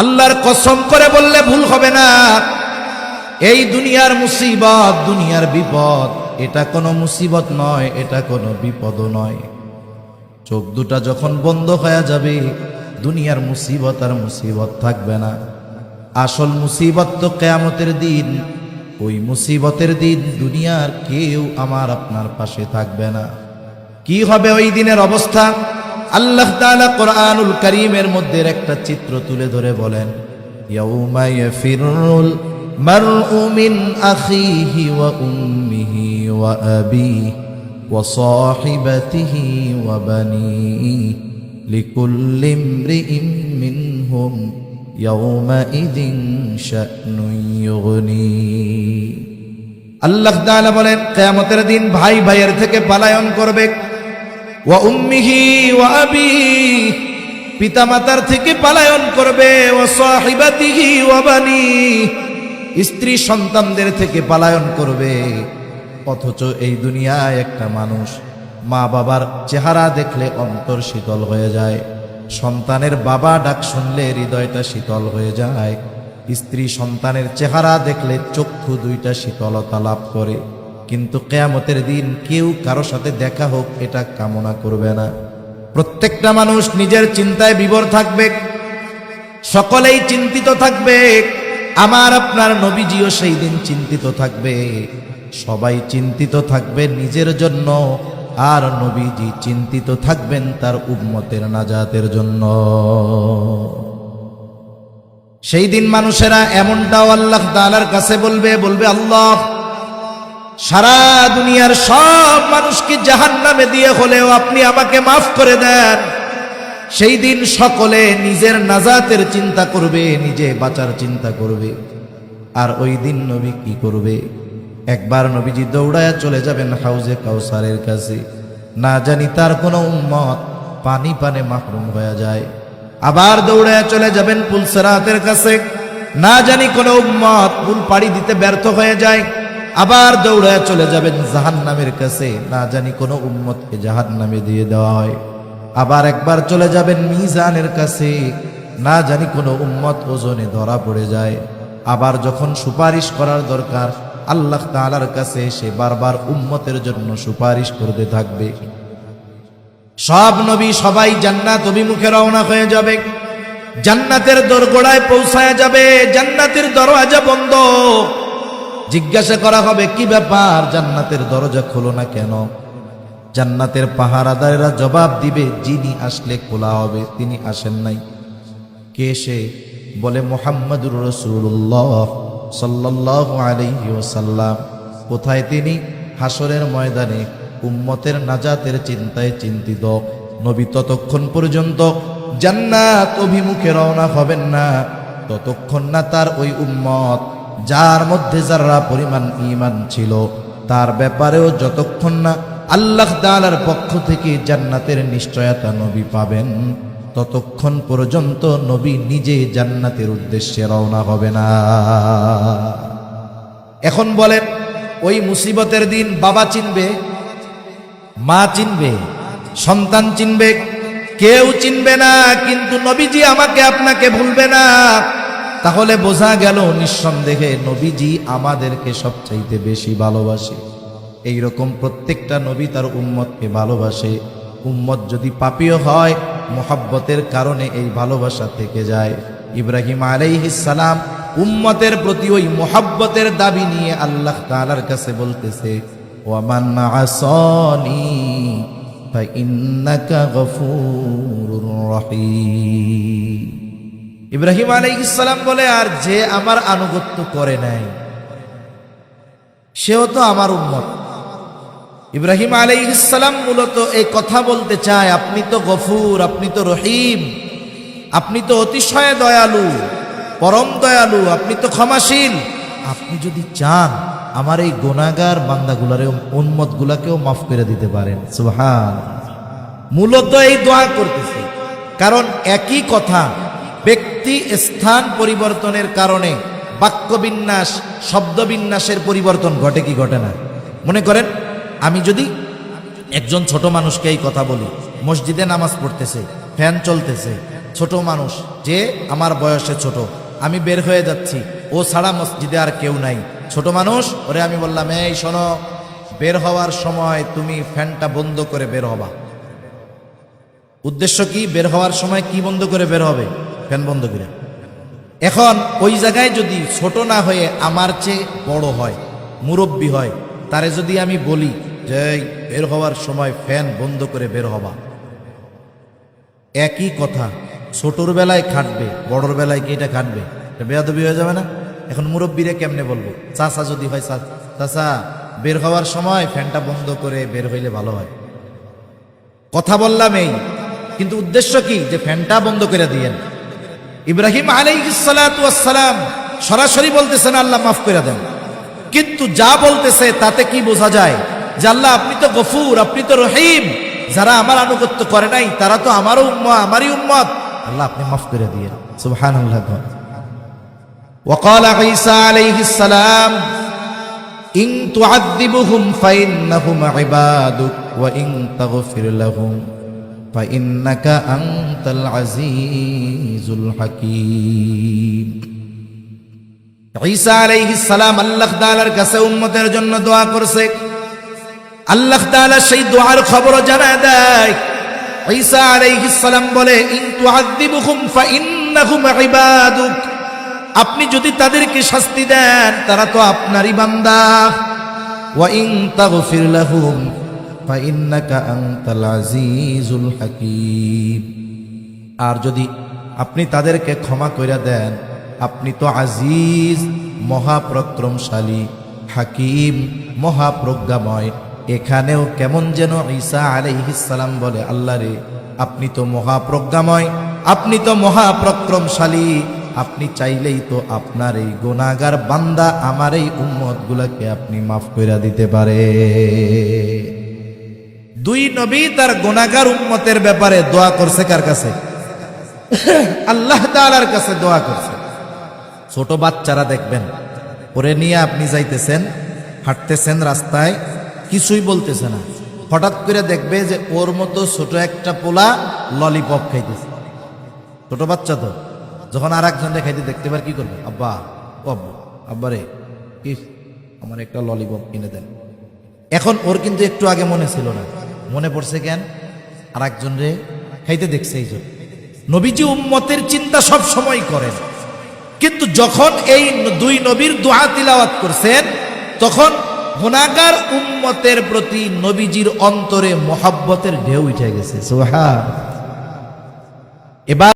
আল্লাহর কসম করে বললে ভুল হবে না, এই দুনিয়ার মুসিবত, দুনিয়ার বিপদ, এটা কোনো মুসিবত নয়, এটা কোনো বিপদও নয়। চোখ দুটা যখন বন্ধ হয়ে যাবে, দুনিয়ার মুসিবত আর মুসিবত থাকবে না। আসল মুসিবত তো কিয়ামতের দিন। ওই মুসিবতের দিন দুনিয়ার কেউ আমার আপনার পাশে থাকবে না। কি হবে ওই দিনের অবস্থা? আল্লাহ তাআলা কোরআনুল কারীমের মধ্যে একটা চিত্র তুলে ধরে বলেন, ইয়াউমা ইয়াফিরুল মারউ মিন আখিহি ওয়া উম্মিহি ওয়া আবিহি ওয়া সাহিবাতিহি ওয়া বানিহি লিকুল্লি ইমরিইন মিনহুম ইয়াউমাইযিন শা'নুন ইউগনি। আল্লাহ তাআলা বলেন, কিয়ামতের দিন ভাই ভাইয়ের থেকে পলায়ন করবে। ওয়া উম্মিহি ওয়া আবিহি, পিতামাতার থেকে পলায়ন করবে। ওয়া সাহিবাতিহি ওয়া বানিহি, স্ত্রী সন্তানদের থেকে পলায়ন করবে। অথচ এই দুনিয়ায় একটা মানুষ মা বাবার চেহারা দেখলে অন্তর শীতল হয়ে যায়, সন্তানের বাবা ডাক শুনলে হৃদয়টা শীতল হয়ে যায়, স্ত্রী সন্তানের চেহারা দেখলে চক্ষু দুইটা শীতলতা লাভ করে। কিন্তু কিয়ামতের দিন কেউ কারো সাথে দেখা হোক এটা কামনা করবে না। প্রত্যেকটা মানুষ নিজের চিন্তায় বিভোর থাকবে, সকলেই চিন্তিত থাকবে। আমার আপনার নবীজিও সেই দিন চিন্তিত থাকবে। সবাই চিন্তিত থাকবে নিজের জন্য, আর নবীজি চিন্তিত থাকবেন তার উম্মতের নাজাতের জন্য। সেই দিন মানুষেরা এমনটাও আল্লাহ তাআলার কাছে বলবে, আল্লাহ, সারা দুনিয়ার সব মানুষকে জাহান্নামে দিয়ে হলেও আপনি আমাকে মাফ করে দেন। সেই দিন সকলে নিজের নাজাতের চিন্তা করবে, নিজে বাঁচার চিন্তা করবে। আর ওই দিন নবী কি করবে? একবার নবীজি দৌড়ায়া চলে যাবেন হাউজে কাউসারের কাছে। না জানি তার কোনো উম্মত পানি পানে মাহরুম হয়ে যায়। আবার দৌড়ায়া চলে যাবেন পুলসিরাতের কাছে। না জানি কোনো উম্মত পুল পাড়ি দিতে ব্যর্থ হয়ে যায়। আবার দৌড়ায়া চলে যাবেন জাহান্নামের কাছে। না জানি কোনো উম্মতকে জাহান্নামে দিয়ে দেওয়া হয়। আবার একবার চলে যাবেন মিজানের কাছে। না জানি কোনো উম্মত ওজনে ধরা পড়ে যায়। আবার যখন সুপারিশ করার দরকার, আল্লাহ তাআলার কাছে সে বারবার উম্মতের জন্য সুপারিশ করতে থাকবে। সব নবী সবাই জান্নাত অভিমুখে রওনা হয়ে যাবে, জান্নাতের দোরগোড়ায় পৌঁছায় যাবে। জান্নাতের দরওয়াজা বন্ধ। জিজ্ঞাসা করা হবে, কি ব্যাপার, জান্নাতের দরজা খোলো না কেন? জান্নাতের পাহারাদারেরা জবাব দিবে, যিনি আসলে খোলা হবে, তিনি আসেন নাই। কে সে? বলে, মুহাম্মাদুর রাসূলুল্লাহ সাল্লাল্লাহু আলাইহি ওয়াসাল্লাম। কোথায় তিনি? হাসরের ময়দানে উম্মতের নাজাতের চিন্তায় চিন্তিত। নবী ততক্ষণ পর্যন্ত জান্নাত অভিমুখে রওনা হবেন না ততক্ষণ না তার ওই উম্মত, যার মধ্যে যারা পরিমাণ ঈমান ছিল, তার ব্যাপারেও যতক্ষণ না আল্লাহ তাআলার পক্ষ থেকে জান্নাতের নিশ্চয়তা নবী পাবেন, ততক্ষণ পর্যন্ত নবী নিজে জান্নাতের উদ্দেশ্যে রওনা হবে না। এখন বলেন, ওই মুসিবতের দিন বাবা চিনবে, মা চিনবে, সন্তান চিনবে, কেউ চিনবে না। কিন্তু নবীজি আমাকে আপনাকে ভুলবে না। তাহলে বোঝা গেল নিঃসন্দেহে নবীজি আমাদেরকে সবচাইতে বেশি ভালোবাসে। এইরকম প্রত্যেকটা নবী তার উম্মতকে ভালোবাসে। উম্মত যদি পাপীও হয়, মুহাব্বতের কারণে এই ভালোবাসা থেকে যায়। ইব্রাহিম আলাইহিস সালাম উম্মতের প্রতি ওই মুহাব্বতের দাবি নিয়ে আল্লাহ তাআলার কাছে বলতেছে, ওয়া মান আসানি ফাইন্নাকা গফুরুর রহিম। ইব্রাহিম আলাইহিস সালাম বলে, আর যে আমার আনুগত্য করে নাই সেও তো আমার উম্মত। ইব্রাহিম আলাইহিস সালাম মূলত এই কথা বলতে চায়, আপনি তো গফুর, আপনি তো রহিম, আপনি তো অতিশয় দয়ালু, পরম দয়ালু, আপনি তো ক্ষমাশীল। আপনি যদি চান আমার এই গুনাহগার বান্দাগুলারেও, উম্মতগুলাকেও মাফ করে দিতে পারেন। সুবহান। মূলত এই দোয়া করতেছে, কারণ একই কথা ব্যক্তি স্থান পরিবর্তনের কারণে বাক্যবিন্যাস, শব্দবিন্যাসের পরিবর্তন ঘটে কি ঘটে না? মনে করেন আমি যদি একজন ছোট মানুষকে এই কথা বলি, মসজিদে নামাজ পড়তেছে, ফ্যান চলতেছে, ছোট মানুষ, যে আমার বয়সে ছোট, আমি বের হয়ে যাচ্ছি, ও ছাড়া মসজিদে আর কেউ নাই, ছোট মানুষ, ওরে আমি বললাম, এই শোনো, বের হওয়ার সময় তুমি ফ্যানটা বন্ধ করে বের হবা। উদ্দেশ্য কি? বের হওয়ার সময় কি বন্ধ করে বের হবে? ফ্যান বন্ধ করে। এখন ওই জায়গায় যদি ছোট না হয়ে আমার চেয়ে বড় হয়, মুরব্বী হয়, তারে যদি আমি বলি যে বের হওয়ার সময় ফ্যান বন্ধ করে বের হবা, একই কথা, ছোটর বেলায় খাটবে, বড়র বেলায় কি এটা খাটবে? এটা বেয়াদবি হয়ে যাবে না? এখন মুরব্বীরে কেমনে বলবো? চাচা যদি হয়, চাচা বের হওয়ার সময় ফ্যানটা বন্ধ করে বের হইলে ভালো হয়। কথা বললাম এই, কিন্তু উদ্দেশ্য কি? যে ফ্যানটা বন্ধ করে দিয়েন। ইব্রাহিম আলাইহিস সালাতু ওয়াস সালাম সরাসরি বলতেছেন আল্লাহ মাফ করে দেন, কিন্তু যা বলতেছে তাতে কি বোঝা যায়? যে আল্লাহ আপনি তো গফুর, আপনি তো রহিম, যারা আমার আনুগত্য করে নাই তারা তো আমারও উম্মত, আমারই উম্মত, আল্লাহ আপনি মাফ করে দিয়েন। সুবহানাল্লাহ। وقال عيسى عليه السلام إن تعذبهم فإنهم عبادك وإن تغفر لهم فإنك أنت العزيز الحكيم। ঈসা আলাইহিস সালাম আল্লাহ তাআলার কাছে উম্মতের জন্য দোয়া করছে। আল্লাহ তাআলা সেই দোয়ার খবর জানায় দেয়। ঈসা আলাইহিস সালাম বলে, ইন তুআযিবুহুম ফাইন্নাহুম ইবাদুক, আপনি যদি তাদেরকে শাস্তি দেন তারা তো আপনারই বান্দা, ওয়া ইন তাগফির লাহুম ফাইন্নাকা আনতাল আজিজুল হাকীম, আর যদি আপনি তাদেরকে ক্ষমা কইরা দেন আপনি তো আজিজ, মহাপরাক্রমশালী, হাকিম, মহাপ্রজ্ঞাময়। এখানেও কেমন যেন ঈসা আলাইহিস সালাম বলে, আল্লাহ রে আপনি তো মহাপ্রজ্ঞাময়, আপনি তো মহাপরাক্রমশালী, আপনি চাইলেই তো আপনার এই গুনাহগার বান্দা আমার এই উম্মত গুলাকে আপনি মাফ কইরা দিতে পারে। দুই নবী তার গুনাহগার উম্মতের ব্যাপারে দোয়া করছে কার কাছে? আল্লাহ তাআলার কাছে দোয়া করছে। ছোট বাচ্চারা দেখবেন, ওরে নিয়ে আপনি যাইতেছেন, হাঁটতেছেন রাস্তায়, কিছুই বলতেছে না, হঠাৎ করে দেখবে যে ওর মতো ছোট একটা পোলা ললিপপ খাইতেছে। ছোট বাচ্চা তো, যখন আর একজনকে খাইতে দেখতে পারে কি করবে? আব্বা, ও আব্বা, আব্বা রে কি আমার একটা ললিপপ কিনে দেন। এখন ওর কিন্তু একটু আগে মনে ছিল না, মনে পড়ছে কেন? আর একজন রে খাইতে দেখছে এই জন্য। নবীজি উম্মতের চিন্তা সব সময় করেন, কিন্তু যখন এই দুই নবীর দোয়া তিলাওয়াত করছেন তখন গুনাহগার উম্মতের প্রতি নবীজির অন্তরে মহব্বতের ঢেউ উঠে গেছে। সুবহান। এবার